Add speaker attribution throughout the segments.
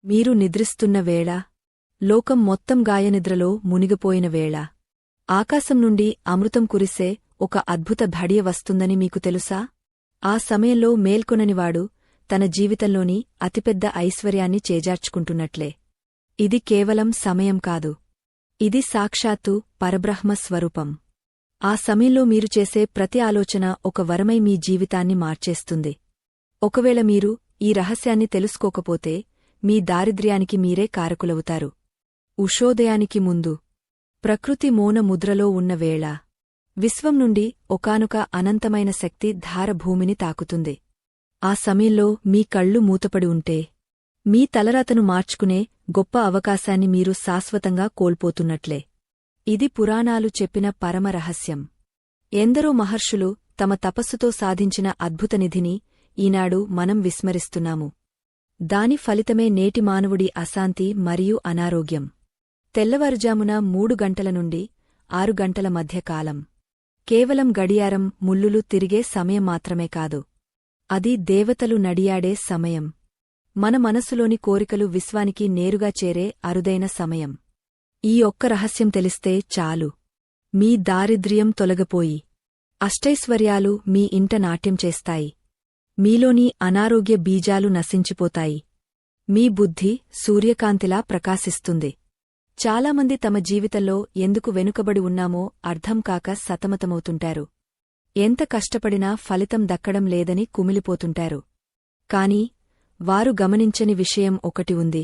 Speaker 1: మీరు నిద్రిస్తున్న వేళ, లోకం మొత్తం గాయనిద్రలో మునిగిపోయిన వేళ, ఆకాశం నుండి అమృతం కురిసే ఒక అద్భుత ఘడియ వస్తుందని మీకు తెలుసా? ఆ సమయంలో మేల్కొననివాడు తన జీవితంలోని అతిపెద్ద ఐశ్వర్యాన్ని చేజార్చుకుంటున్నట్లే. ఇది కేవలం సమయం కాదు. ఇది సాక్షాత్తు పరబ్రహ్మ స్వరూపం. ఆ సమయంలో మీరు చేసే ప్రతి ఆలోచన ఒక వరమై మీ జీవితాన్ని మార్చేస్తుంది. ఒకవేళ మీరు ఈ రహస్యాన్ని తెలుసుకోకపోతే మీ దారిద్ర్యానికి మీరే కారకులవుతారు. ఉషోదయానికి ముందు ప్రకృతి మౌన ముద్రలో ఉన్న వేళ, విశ్వం నుండి ఒకానొక అనంతమైన శక్తి ధార భూమిని తాకుతుంది. ఆ సమయంలో మీ కళ్ళు మూతపడి ఉంటే, మీ తలరాతను మార్చుకునే గొప్ప అవకాశాన్ని మీరు శాశ్వతంగా కోల్పోతున్నట్లే. ఇది పురాణాలు చెప్పిన పరమ రహస్యం. ఎందరో మహర్షులు తమ తపస్సుతో సాధించిన అద్భుతనిధిని ఈనాడు మనం విస్మరిస్తున్నాము. దాని ఫలితమే నేటి మానవుడి అశాంతి మరియు అనారోగ్యం. తెల్లవారుజామున 3 గంటల నుండి 6 గంటల మధ్య కాలం కేవలం గడియారం ముల్లులు తిరిగే సమయం మాత్రమే కాదు. అది దేవతలు నడియాడే సమయం. మన మనసులోని కోరికలు విశ్వానికి నేరుగా చేరే అరుదైన సమయం. ఈ ఒక్క రహస్యం తెలిస్తే చాలు. మీ దారిద్ర్యం తొలగపోయి అష్టైశ్వర్యాలు మీ ఇంట నాట్యం చేస్తాయి. మీలోని అనారోగ్య బీజాలు నశించిపోతాయి. మీ బుద్ధి సూర్యకాంతిలా ప్రకాశిస్తుంది. చాలామంది తమ జీవితంలో ఎందుకు వెనుకబడి ఉన్నామో అర్థంకాక సతమతమవుతుంటారు. ఎంత కష్టపడినా ఫలితం దక్కడం లేదని కుమిలిపోతుంటారు. కాని వారు గమనించని విషయం ఒకటి ఉంది.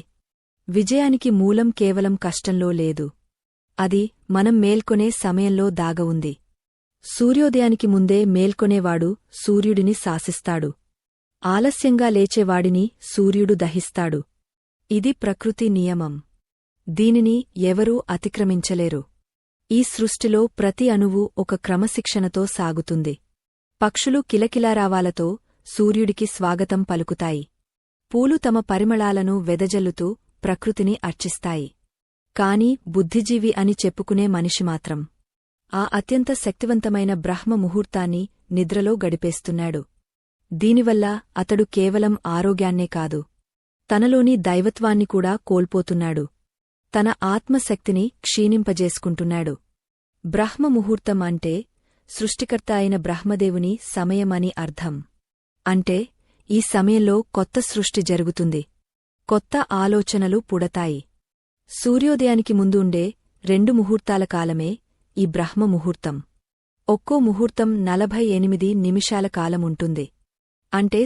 Speaker 1: విజయానికి మూలం కేవలం కష్టంలో లేదు. అది మనం మేల్కొనే సమయంలో దాగవుంది. సూర్యోదయానికి ముందే మేల్కొనేవాడు సూర్యుడిని శాసిస్తాడు. ఆలస్యంగా లేచేవాడిని సూర్యుడు దహిస్తాడు. ఇది ప్రకృతి నియమం. దీనిని ఎవరూ అతిక్రమించలేరు. ఈ సృష్టిలో ప్రతి అణువు ఒక క్రమశిక్షణతో సాగుతుంది. పక్షులు కిలకిలారావాలతో సూర్యుడికి స్వాగతం పలుకుతాయి. పూలు తమ పరిమళాలను వెదజల్లుతూ ప్రకృతిని అర్చిస్తాయి. కాని బుద్ధిజీవి అని చెప్పుకునే మనిషి మాత్రం ఆ అత్యంత శక్తివంతమైన బ్రహ్మ ముహూర్తాన్ని నిద్రలో గడిపేస్తున్నాడు. దీనివల్ల అతడు కేవలం ఆరోగ్యాన్నే కాదు, తనలోని దైవత్వాన్ని కూడా కోల్పోతున్నాడు. తన ఆత్మశక్తిని క్షీణింపజేసుకుంటున్నాడు. బ్రహ్మ ముహూర్తం అంటే సృష్టికర్త అయిన బ్రహ్మదేవుని సమయమని అర్థం. అంటే ఈ సమయంలో కొత్త సృష్టి జరుగుతుంది. కొత్త ఆలోచనలు పుడతాయి. సూర్యోదయానికి ముందు ఉండే 2 ముహూర్తాల కాలమే ఈ బ్రహ్మ ముహూర్తం. ఒక్కో ముహూర్తం 48 నిమిషాల కాలముంటుంది. అంటే